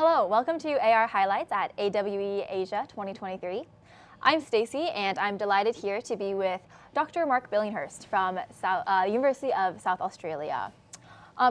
Hello, welcome to AR Highlights at AWE Asia 2023. I'm Stacy, and I'm delighted here to be with Dr. Mark Billinghurst from University of South Australia.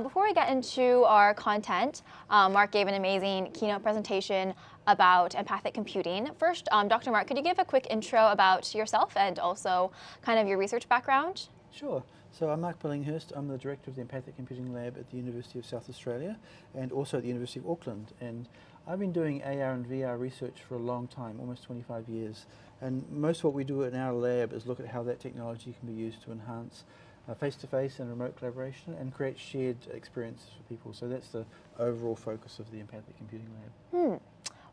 Before we get into our content, Mark gave an amazing keynote presentation about empathic computing. First, Dr. Mark, could you give a quick intro about yourself and also kind of your research background? Sure. So I'm Mark Billinghurst. I'm the director of the Empathic Computing Lab at the University of South Australia and also at the University of Auckland. And I've been doing AR and VR research for a long time, almost 25 years. And most of what we do in our lab is look at how that technology can be used to enhance face-to-face and remote collaboration and create shared experiences for people. So that's the overall focus of the Empathic Computing Lab.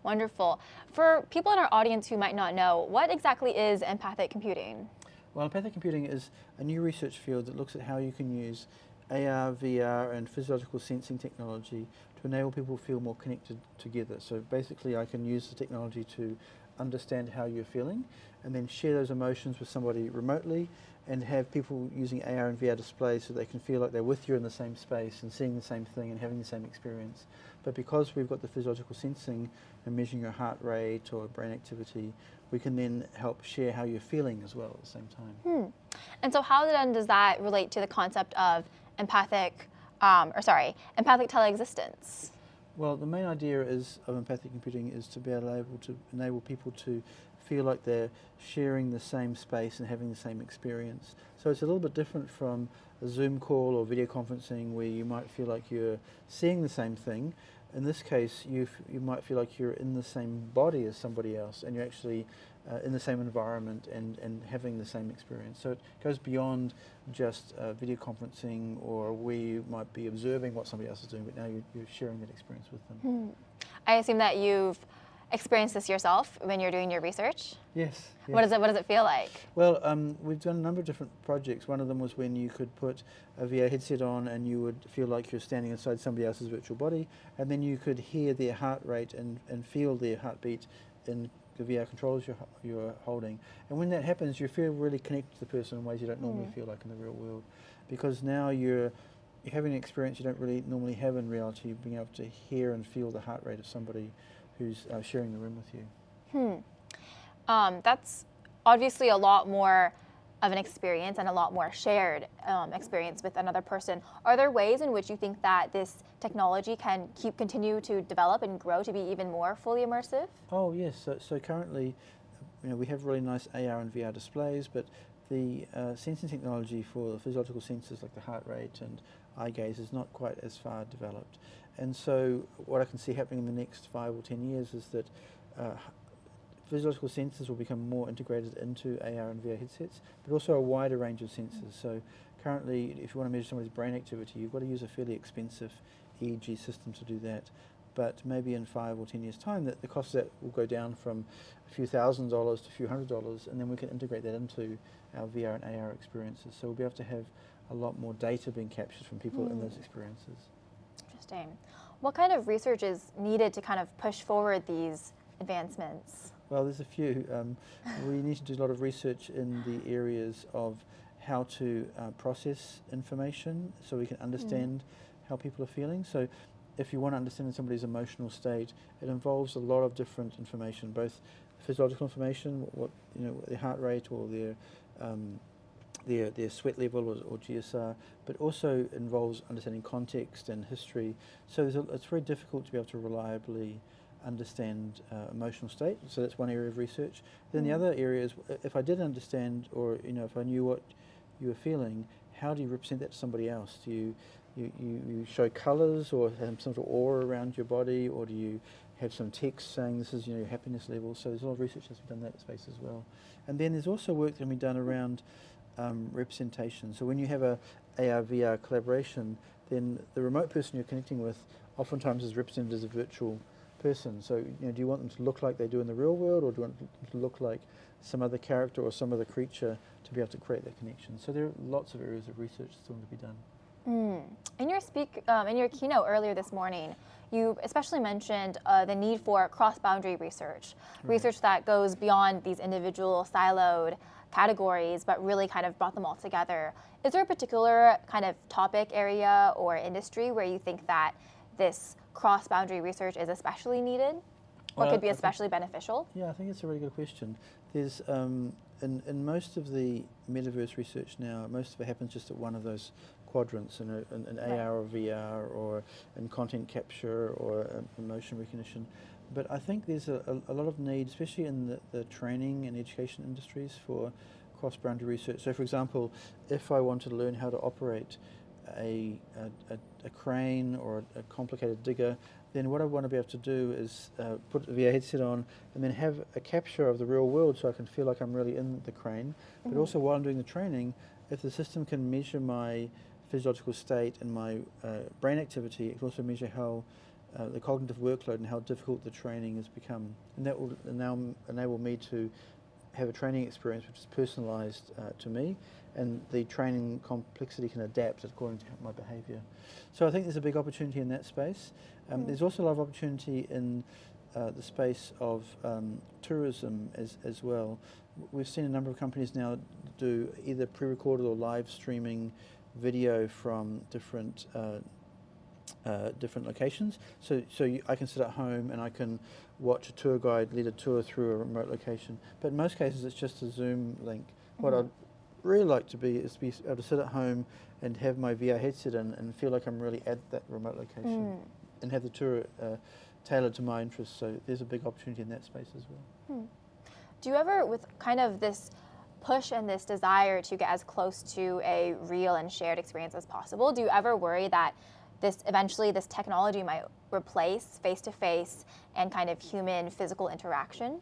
Wonderful. For people in our audience who might not know, what exactly is empathic computing? Well, empathic computing is a new research field that looks at how you can use AR, VR and physiological sensing technology to enable people to feel more connected together. So basically I can use the technology to understand how you're feeling and then share those emotions with somebody remotely and have people using AR and VR displays so they can feel like they're with you in the same space and seeing the same thing and having the same experience. But because we've got the physiological sensing and measuring your heart rate or brain activity, we can then help share how you're feeling as well at the same time. And so how then does that relate to the concept of empathic teleexistence? Well, the main idea of empathic computing is to be able to enable people to feel like they're sharing the same space and having the same experience. So it's a little bit different from a Zoom call or video conferencing where you might feel like you're seeing the same thing. In this case, you might feel like you're in the same body as somebody else and you're actually in the same environment and having the same experience. So it goes beyond just video conferencing or where you might be observing what somebody else is doing, but now you're sharing that experience with them. I assume that you've experienced this yourself when you're doing your research? Yes. What does it feel like? Well, we've done a number of different projects. One of them was when you could put a VR headset on and you would feel like you're standing inside somebody else's virtual body, and then you could hear their heart rate and feel their heartbeat in the VR controllers you're holding. And when that happens, you feel really connected to the person in ways you don't normally feel like in the real world. Because now you're having an experience you don't really normally have in reality, being able to hear and feel the heart rate of somebody who's sharing the room with you. That's obviously a lot more of an experience and a lot more shared experience with another person. Are there ways in which you think that this technology can continue to develop and grow to be even more fully immersive? Oh yes, so currently we have really nice AR and VR displays, but the sensing technology for the physiological sensors like the heart rate and eye gaze is not quite as far developed. And so what I can see happening in the next 5 or 10 years is that physiological sensors will become more integrated into AR and VR headsets, but also a wider range of sensors. So currently, if you want to measure somebody's brain activity, you've got to use a fairly expensive EEG system to do that. But maybe in 5 or 10 years' time, the cost of that will go down from a few $1,000s to a few $100s, and then we can integrate that into our VR and AR experiences. So we'll be able to have a lot more data being captured from people in those experiences. Interesting. What kind of research is needed to kind of push forward these advancements? Well, there's a few. We need to do a lot of research in the areas of how to process information so we can understand how people are feeling. So if you want to understand somebody's emotional state, it involves a lot of different information, both physiological information, what their heart rate or their sweat level or GSR, but also involves understanding context and history. So it's very difficult to be able to reliably understand emotional state. So that's one area of research. Then the other area is, if I did understand, or if I knew what you were feeling, how do you represent that to somebody else? Do you show colours or have some sort of aura around your body, or do you have some text saying this is your happiness level? So there's a lot of research that's been done in that space as well. And then there's also work that can be done around representation. So when you have a AR/VR collaboration, then the remote person you're connecting with oftentimes is represented as a virtual person. So do you want them to look like they do in the real world, or do you want them to look like some other character or some other creature to be able to create that connection? So there are lots of areas of research still to be done. In your keynote earlier this morning, you especially mentioned the need for cross-boundary research, research that goes beyond these individual siloed categories, but really kind of brought them all together. Is there a particular kind of topic area or industry where you think that this cross-boundary research is especially needed, or could be especially beneficial? Yeah, I think it's a really good question. There's in most of the metaverse research now, most of it happens just at one of those quadrants, in AR or VR, or in content capture, or emotion recognition. But I think there's a lot of need, especially in the training and education industries, for cross-boundary research. So, for example, if I want to learn how to operate a crane or a complicated digger, then what I want to be able to do is put a VR headset on and then have a capture of the real world, so I can feel like I'm really in the crane. But also, while I'm doing the training, if the system can measure my physiological state and my brain activity, it can also measure how the cognitive workload and how difficult the training has become. And that will now enable me to have a training experience which is personalised to me, and the training complexity can adapt according to my behaviour. So I think there's a big opportunity in that space. There's also a lot of opportunity in the space of tourism as well. We've seen a number of companies now do either pre-recorded or live streaming video from different locations. So I can sit at home and I can watch a tour guide lead a tour through a remote location. But in most cases, it's just a Zoom link. What I'd really like to be is to be able to sit at home and have my VR headset in and feel like I'm really at that remote location, and have the tour tailored to my interests. So there's a big opportunity in that space as well. Do you ever, with kind of this push and this desire to get as close to a real and shared experience as possible, do you ever worry that eventually this technology might replace face-to-face and kind of human physical interaction?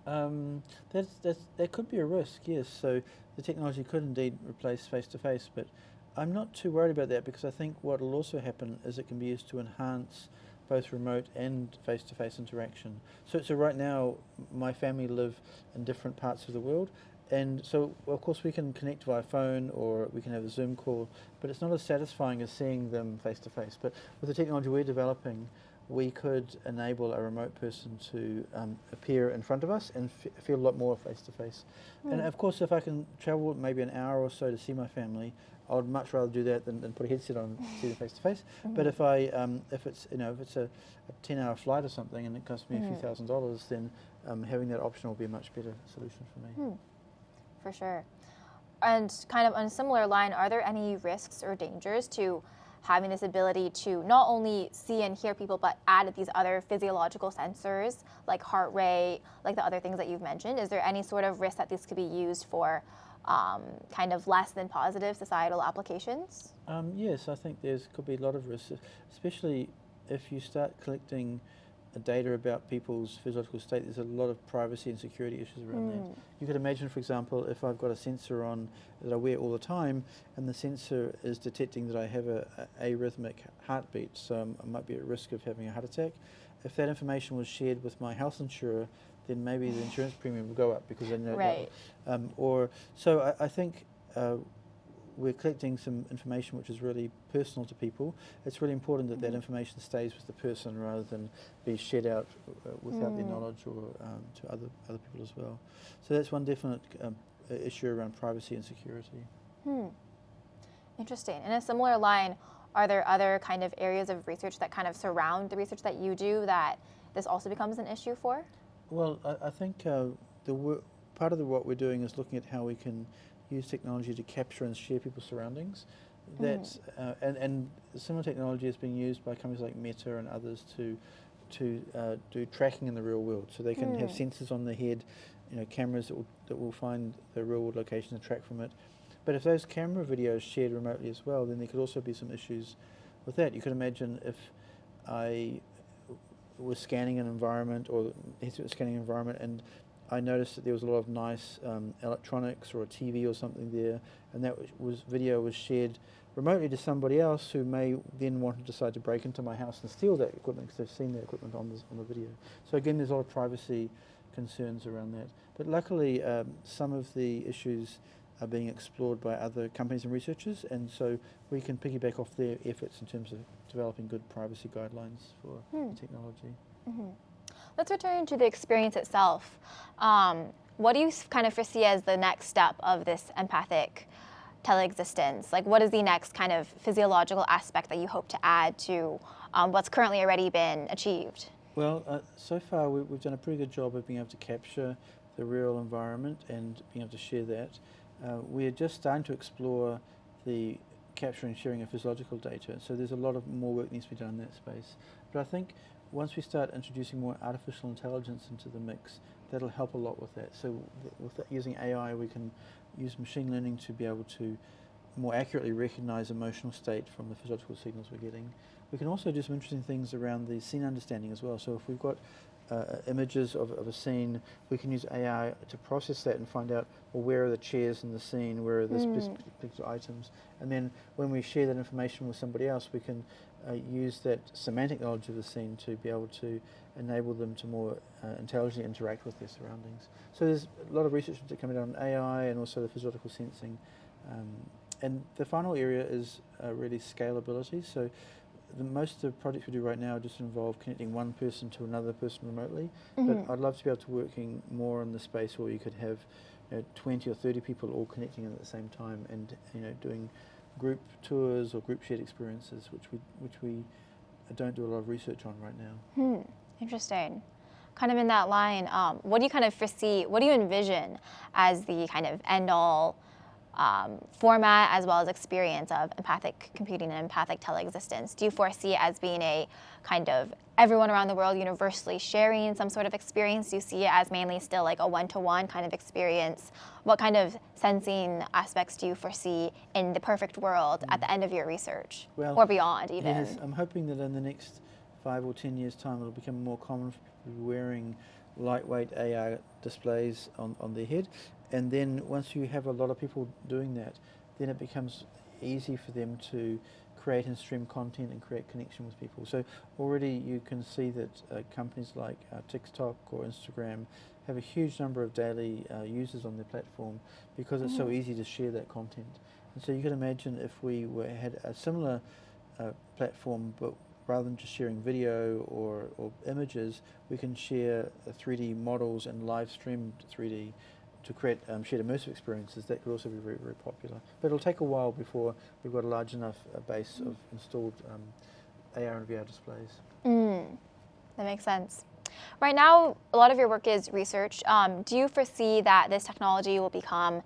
That could be a risk, yes. So the technology could indeed replace face-to-face, but I'm not too worried about that, because I think what will also happen is it can be used to enhance both remote and face-to-face interaction. So right now, my family live in different parts of the world, and so of course we can connect via phone or we can have a Zoom call, but it's not as satisfying as seeing them face-to-face. But with the technology we're developing, we could enable a remote person to appear in front of us and feel a lot more face-to-face. And of course, if I can travel maybe an hour or so to see my family, I would much rather do that than put a headset on and see them face-to-face. But if it's a 10-hour flight or something and it costs me a few $1,000s, then having that option will be a much better solution for me. For sure. And kind of on a similar line, are there any risks or dangers to having this ability to not only see and hear people, but add these other physiological sensors like heart rate, like the other things that you've mentioned? Is there any sort of risk that this could be used for kind of less than positive societal applications? Yes, I think could be a lot of risks, especially if you start collecting data about people's physiological state. There's a lot of privacy and security issues around that. You could imagine, for example, if I've got a sensor on that I wear all the time, and the sensor is detecting that I have a arrhythmic heartbeat, so I might be at risk of having a heart attack. If that information was shared with my health insurer, then maybe the insurance premium will go up because they know. Right. So I think we're collecting some information which is really personal to people. It's really important that that information stays with the person rather than be shared out without their knowledge or to other people as well. So that's one definite issue around privacy and security. Interesting. In a similar line, are there other kind of areas of research that kind of surround the research that you do that this also becomes an issue for? Well, I think part of what we're doing is looking at how we can use technology to capture and share people's surroundings. That's and similar technology is being used by companies like Meta and others to do tracking in the real world. So they can have sensors on their head, cameras that will find the real world location and track from it. But if those camera videos shared remotely as well, then there could also be some issues with that. You could imagine if I was scanning an environment or scanning an environment and I noticed that there was a lot of nice electronics or a TV or something there, and that video was shared remotely to somebody else who may then want to decide to break into my house and steal that equipment because they've seen that equipment on the video. So again, there's a lot of privacy concerns around that. But luckily, some of the issues are being explored by other companies and researchers, and so we can piggyback off their efforts in terms of developing good privacy guidelines for technology. Let's return to the experience itself. What do you kind of foresee as the next step of this empathic teleexistence? Like, what is the next kind of physiological aspect that you hope to add to what's currently already been achieved? Well, so far we've done a pretty good job of being able to capture the real environment and being able to share that. We're just starting to explore the capture and sharing of physiological data, so there's a lot of more work needs to be done in that space. But I think once we start introducing more artificial intelligence into the mix, that'll help a lot with that. So with using AI, we can use machine learning to be able to more accurately recognize emotional state from the physiological signals we're getting. We can also do some interesting things around the scene understanding as well. So if we've got images of a scene, we can use AI to process that and find out, well, where are the chairs in the scene, where are the particular items, and then when we share that information with somebody else, we can use that semantic knowledge of the scene to be able to enable them to more intelligently interact with their surroundings. So there's a lot of research coming out on AI and also the physiological sensing. And the final area is really scalability. So most of the projects we do right now just involve connecting one person to another person remotely, but I'd love to be able to working more in the space where you could have 20 or 30 people all connecting at the same time and doing group tours or group shared experiences, which we don't do a lot of research on right now. Interesting. Kind of in that line, what do you kind of foresee, what do you envision as the kind of end-all format as well as experience of empathic computing and empathic teleexistence? Do you foresee it as being a kind of everyone around the world universally sharing some sort of experience? Do you see it as mainly still like a one-to-one kind of experience? What kind of sensing aspects do you foresee in the perfect world at the end of your research, or beyond even? Yes, I'm hoping that in the next 5 or 10 years' time it'll become more common for people wearing lightweight AR displays on their head. And then once you have a lot of people doing that, then it becomes easy for them to create and stream content and create connection with people. So already you can see that companies like TikTok or Instagram have a huge number of daily users on their platform because it's so easy to share that content. And so you can imagine if we had a similar platform, but rather than just sharing video or images, we can share 3D models and live streamed 3D to create shared immersive experiences. That could also be very, very popular. But it'll take a while before we've got a large enough base of installed AR and VR displays. That makes sense. Right now, a lot of your work is research. Do you foresee that this technology will become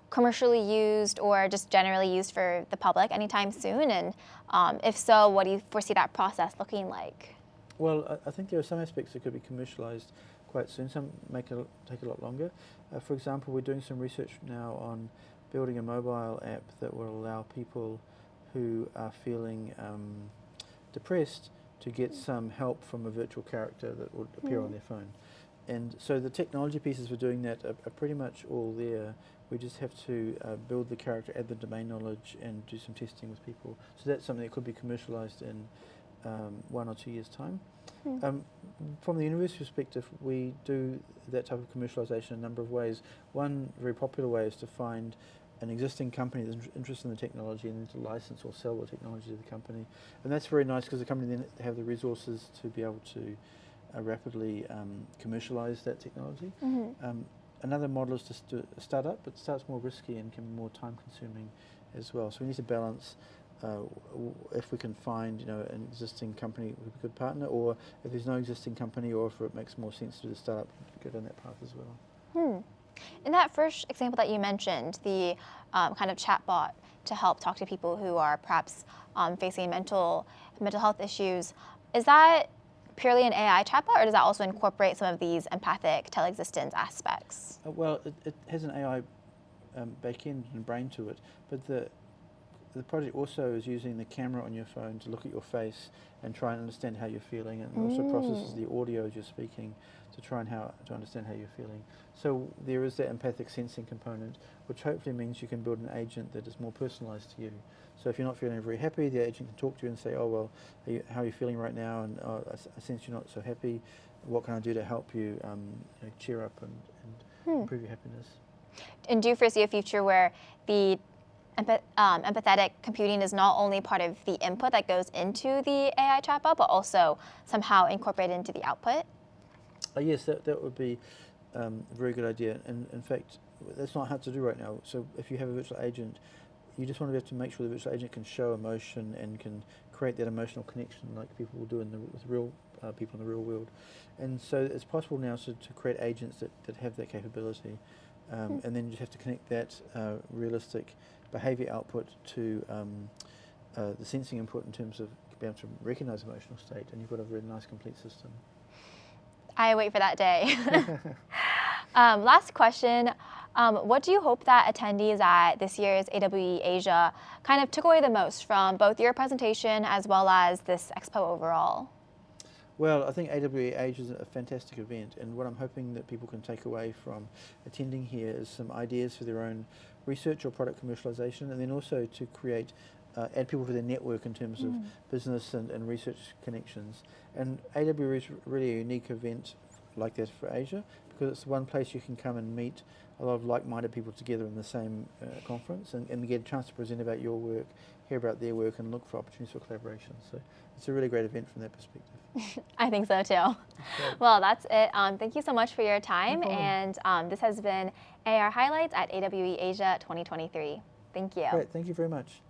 commercially used or just generally used for the public anytime soon? And if so, what do you foresee that process looking like? Well, I think there are some aspects that could be commercialized quite soon. Some take a lot longer. For example, we're doing some research now on building a mobile app that will allow people who are feeling depressed to get some help from a virtual character that would appear on their phone. And so the technology pieces for doing that are pretty much all there. We just have to build the character, add the domain knowledge, and do some testing with people. So that's something that could be commercialized in 1 or 2 years' time. From the university perspective, we do that type of commercialization in a number of ways. One very popular way is to find an existing company that's interested in the technology and then to license or sell the technology to the company. And that's very nice because the company then have the resources to be able to rapidly commercialize that technology. Another model is just to start up, but starts more risky and can be more time consuming as well. So we need to balance if we can find an existing company with a good partner, or if there's no existing company, or if it makes more sense to do the startup, go down that path as well. In that first example that you mentioned, the kind of chatbot to help talk to people who are perhaps facing mental health issues, is that purely an AI chatbot, or does that also incorporate some of these empathic teleexistence aspects? Well, it has an AI backend and brain to it, but the project also is using the camera on your phone to look at your face and try and understand how you're feeling, and also processes the audio as you're speaking to try and to understand how you're feeling. So there is that empathic sensing component, which hopefully means you can build an agent that is more personalized to you. So if you're not feeling very happy, the agent can talk to you and say, oh, well, how are you feeling right now? And I sense you're not so happy. What can I do to help you cheer up and improve your happiness? And do you foresee a future where the empathetic computing is not only part of the input that goes into the AI chatbot, but also somehow incorporated into the output? Yes, that would be a very good idea. And in fact, that's not hard to do right now. So if you have a virtual agent, you just want to be able to make sure the virtual agent can show emotion and can create that emotional connection like people will do with real people in the real world. And so it's possible now to create agents that have that capability, and then you just have to connect that realistic behaviour output to the sensing input in terms of being able to recognise emotional state, and you've got a very nice complete system. I wait for that day. Last question. What do you hope that attendees at this year's AWE Asia kind of took away the most from both your presentation as well as this expo overall? Well, I think AWE Asia is a fantastic event, and what I'm hoping that people can take away from attending here is some ideas for their own research or product commercialization, and then also to create add people to their network in terms of business and research connections. And AWE is really a unique event like that for Asia, because it's one place you can come and meet a lot of like-minded people together in the same conference, and get a chance to present about your work, hear about their work, and look for opportunities for collaboration. So it's a really great event from that perspective. I think so too. Well, that's it. Thank you so much for your time, and this has been AR Highlights at AWE Asia 2023. Thank you. Great, thank you very much.